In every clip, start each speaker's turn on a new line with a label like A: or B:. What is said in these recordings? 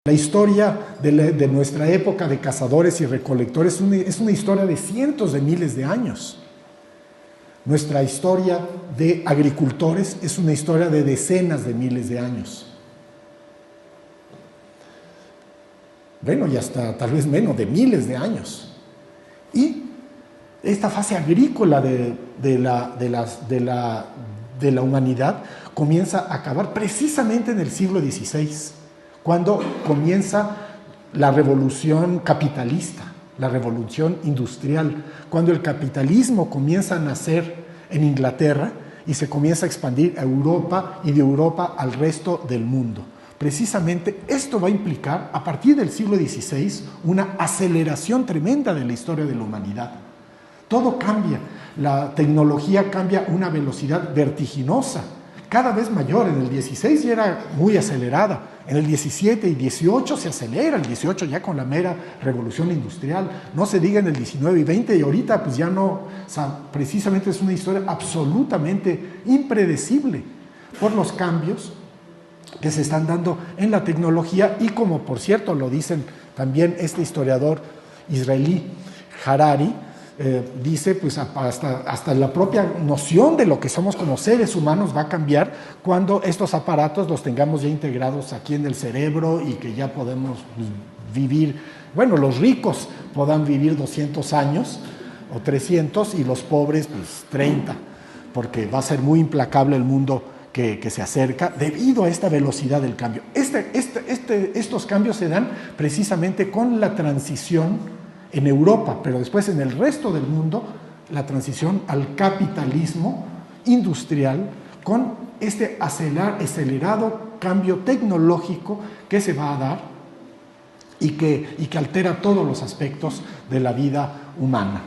A: La historia de nuestra época de cazadores y recolectores es una historia de cientos de miles de años. Nuestra historia de agricultores es una historia de decenas de miles de años. Bueno, y hasta tal vez menos de miles de años. Y esta fase agrícola de la humanidad comienza a acabar precisamente en el siglo XVI, cuando comienza la revolución capitalista, la revolución industrial, cuando el capitalismo comienza a nacer en Inglaterra y se comienza a expandir a Europa y de Europa al resto del mundo. Precisamente esto va a implicar, a partir del siglo XVI, una aceleración tremenda de la historia de la humanidad. Todo cambia, la tecnología cambia a una velocidad vertiginosa, cada vez mayor. En el 16 ya era muy acelerada, en el 17 y 18 se acelera, el 18 ya con la mera revolución industrial, no se diga en el 19 y 20, y ahorita pues ya no, o sea, precisamente es una historia absolutamente impredecible por los cambios que se están dando en la tecnología y como por cierto lo dicen también este historiador israelí Harari, dice, pues hasta la propia noción de lo que somos como seres humanos va a cambiar cuando estos aparatos los tengamos ya integrados aquí en el cerebro y que ya podemos vivir, bueno, los ricos puedan vivir 200 años o 300 y los pobres pues 30, porque va a ser muy implacable el mundo que se acerca debido a esta velocidad del cambio. Estos cambios se dan precisamente con la transición en Europa, pero después en el resto del mundo, la transición al capitalismo industrial con este acelerado cambio tecnológico que se va a dar y que altera todos los aspectos de la vida humana.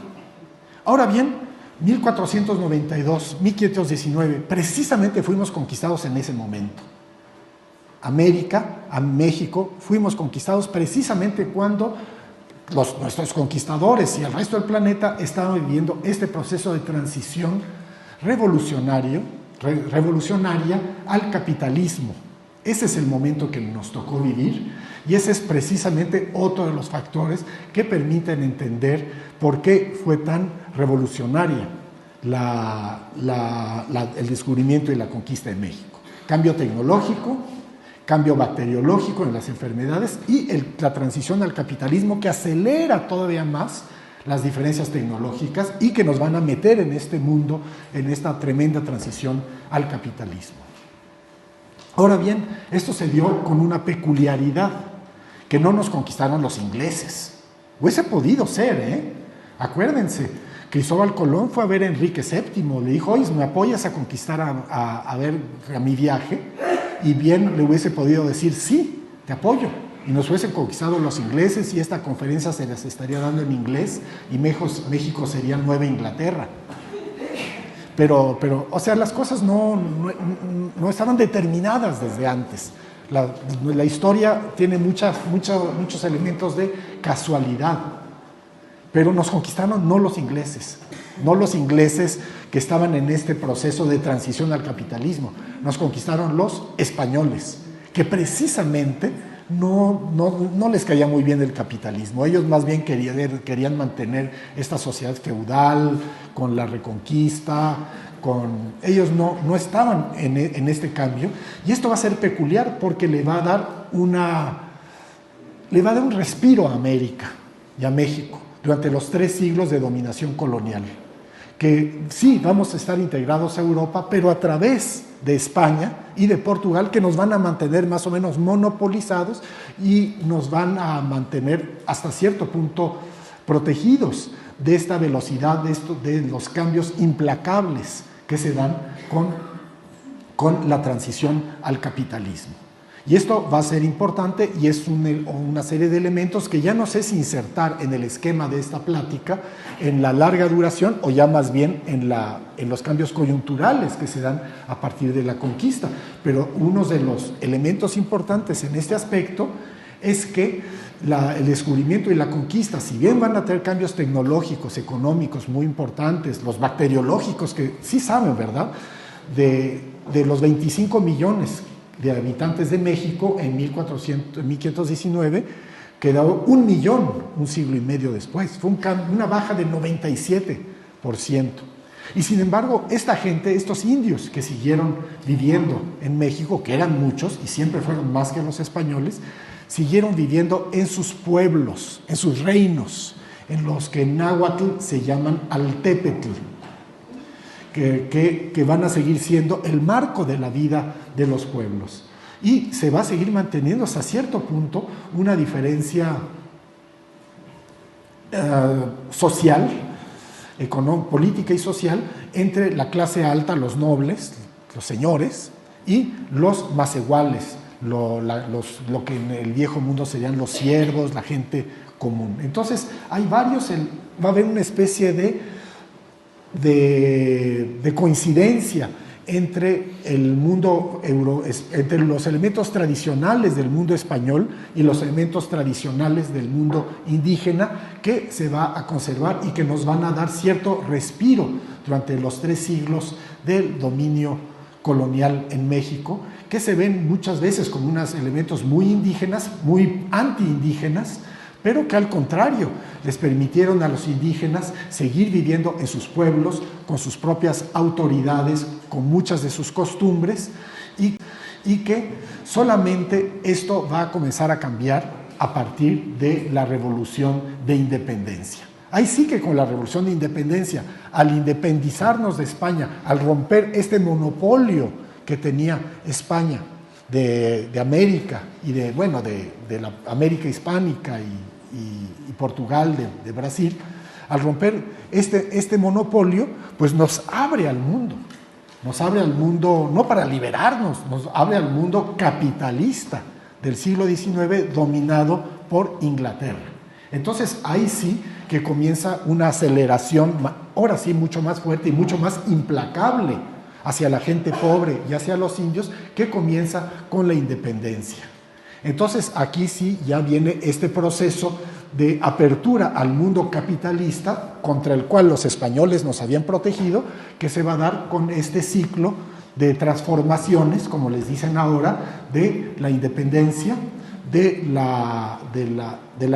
A: Ahora bien, 1492, 1519, precisamente fuimos conquistados en ese momento. América, a México, fuimos conquistados precisamente cuando nuestros conquistadores y el resto del planeta estaban viviendo este proceso de transición revolucionaria al capitalismo. Ese es el momento que nos tocó vivir y ese es precisamente otro de los factores que permiten entender por qué fue tan revolucionaria el descubrimiento y la conquista de México. Cambio tecnológico, cambio bacteriológico en las enfermedades y la transición al capitalismo que acelera todavía más las diferencias tecnológicas y que nos van a meter en este mundo, en esta tremenda transición al capitalismo. Ahora bien, esto se dio con una peculiaridad, que no nos conquistaron los ingleses. Hubiese podido ser, Acuérdense, Cristóbal Colón fue a ver a Enrique VII, le dijo, oye, ¿me apoyas a conquistar a mi viaje? Y bien le hubiese podido decir, sí, te apoyo. Y nos hubiesen conquistado los ingleses y esta conferencia se les estaría dando en inglés y México sería Nueva Inglaterra. Pero o sea, las cosas no estaban determinadas desde antes. La historia tiene muchos elementos de casualidad. Pero nos conquistaron no los ingleses que estaban en este proceso de transición al capitalismo. Nos conquistaron los españoles, que precisamente no les caía muy bien el capitalismo. Ellos más bien querían mantener esta sociedad feudal, con la reconquista, ellos no estaban en este cambio. Y esto va a ser peculiar porque le va a dar un respiro a América y a México durante los 3 siglos de dominación colonial. Que sí, vamos a estar integrados a Europa, pero a través de España y de Portugal, que nos van a mantener más o menos monopolizados y nos van a mantener hasta cierto punto protegidos de esta velocidad, de los cambios implacables que se dan con la transición al capitalismo. Y esto va a ser importante y es una serie de elementos que ya no sé si insertar en el esquema de esta plática en la larga duración o ya más bien en los cambios coyunturales que se dan a partir de la conquista. Pero uno de los elementos importantes en este aspecto es que el descubrimiento y la conquista, si bien van a tener cambios tecnológicos, económicos muy importantes, los bacteriológicos que sí saben, ¿verdad? De los 25 millones de habitantes de México en 1519, quedó 1 millón un siglo y medio después. Fue una baja del 97%. Y sin embargo, esta gente, estos indios que siguieron viviendo en México, que eran muchos y siempre fueron más que los españoles, siguieron viviendo en sus pueblos, en sus reinos, en los que en náhuatl se llaman altépetl, que van a seguir siendo el marco de la vida de los pueblos. Y se va a seguir manteniendo hasta cierto punto una diferencia social, política y social, entre la clase alta, los nobles, los señores, y los maseguales, lo que en el viejo mundo serían los siervos, la gente común. Entonces, hay varios, va a haber una especie de coincidencia entre el mundo entre los elementos tradicionales del mundo español y los elementos tradicionales del mundo indígena, que se va a conservar y que nos van a dar cierto respiro durante los 3 siglos del dominio colonial en México, que se ven muchas veces como unos elementos muy indígenas, muy antiindígenas, pero que al contrario les permitieron a los indígenas seguir viviendo en sus pueblos, con sus propias autoridades, con muchas de sus costumbres, y que solamente esto va a comenzar a cambiar a partir de la Revolución de Independencia. Ahí sí que con la Revolución de Independencia, al independizarnos de España, al romper este monopolio que tenía España de América y de la América hispánica y Portugal, de Brasil, al romper este monopolio, pues nos abre al mundo no para liberarnos, nos abre al mundo capitalista del siglo XIX dominado por Inglaterra. Entonces ahí sí que comienza una aceleración, ahora sí mucho más fuerte y mucho más implacable hacia la gente pobre y hacia los indios, que comienza con la independencia. Entonces aquí sí ya viene este proceso de apertura al mundo capitalista contra el cual los españoles nos habían protegido, que se va a dar con este ciclo de transformaciones, como les dicen ahora, de la independencia, de la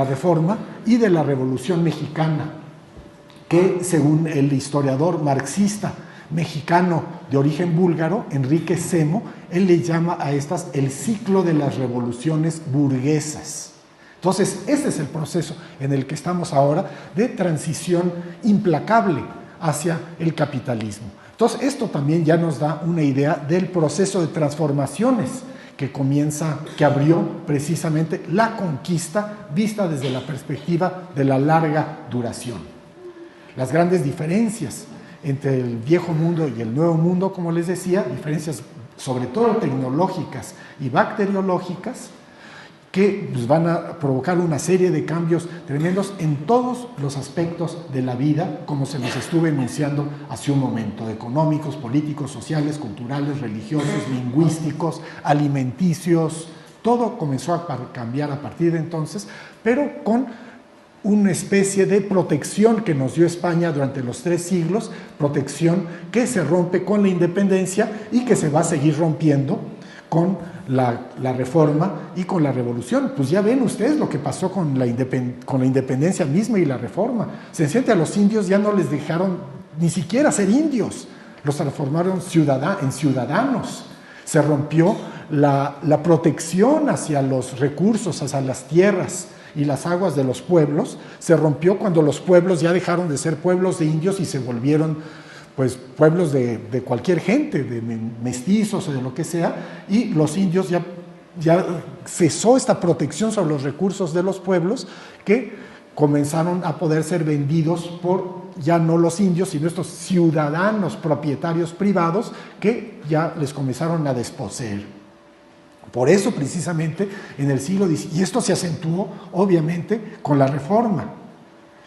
A: Reforma y de la Revolución Mexicana, que según el historiador marxista mexicano de origen búlgaro, Enrique Semo, él le llama a estas el ciclo de las revoluciones burguesas. Entonces, ese es el proceso en el que estamos ahora, de transición implacable hacia el capitalismo. Entonces, esto también ya nos da una idea del proceso de transformaciones que abrió precisamente la conquista, vista desde la perspectiva de la larga duración. Las grandes diferencias entre el viejo mundo y el nuevo mundo, como les decía, diferencias sobre todo tecnológicas y bacteriológicas, que pues, van a provocar una serie de cambios tremendos en todos los aspectos de la vida, como se los estuve enunciando hace un momento: económicos, políticos, sociales, culturales, religiosos, lingüísticos, alimenticios. Todo comenzó a cambiar a partir de entonces, pero con una especie de protección que nos dio España durante los 3 siglos, protección que se rompe con la independencia y que se va a seguir rompiendo con la Reforma y con la Revolución. Pues ya ven ustedes lo que pasó con la independencia misma y la Reforma. Sencillamente a los indios ya no les dejaron ni siquiera ser indios, los transformaron en ciudadanos. Se rompió la protección hacia los recursos, hacia las tierras y las aguas de los pueblos. Se rompió cuando los pueblos ya dejaron de ser pueblos de indios y se volvieron pues pueblos de cualquier gente, de mestizos o de lo que sea, y los indios ya cesó esta protección sobre los recursos de los pueblos, que comenzaron a poder ser vendidos por ya no los indios, sino estos ciudadanos propietarios privados que ya les comenzaron a desposeer. Por eso precisamente en el siglo XIX, y esto se acentuó obviamente con la Reforma,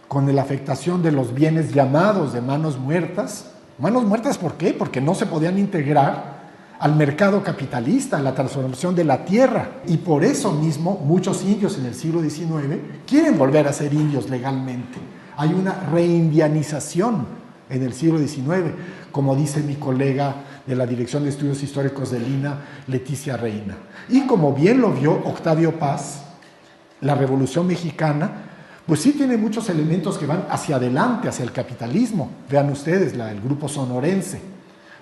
A: con la afectación de los bienes llamados de manos muertas. Manos muertas, ¿por qué? Porque no se podían integrar al mercado capitalista, a la transformación de la tierra. Y por eso mismo muchos indios en el siglo XIX quieren volver a ser indios legalmente. Hay una reindianización en el siglo XIX, como dice mi colega de la Dirección de Estudios Históricos del INAH, Leticia Reina. Y como bien lo vio Octavio Paz, la Revolución Mexicana, pues sí tiene muchos elementos que van hacia adelante, hacia el capitalismo. Vean ustedes, el grupo sonorense,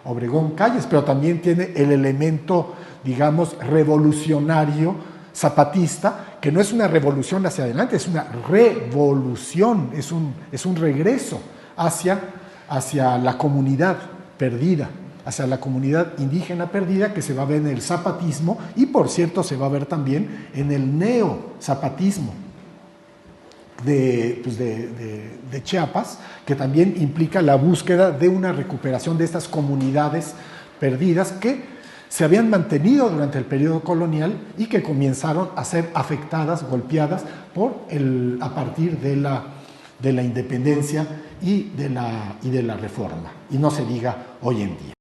A: Obregón Calles, pero también tiene el elemento, digamos, revolucionario, zapatista, que no es una revolución hacia adelante, es una revolución, es un regreso hacia la comunidad perdida, hacia la comunidad indígena perdida, que se va a ver en el zapatismo y, por cierto, se va a ver también en el neozapatismo de Chiapas, que también implica la búsqueda de una recuperación de estas comunidades perdidas que se habían mantenido durante el periodo colonial y que comenzaron a ser afectadas, golpeadas a partir de la independencia y de la reforma, y no se diga hoy en día.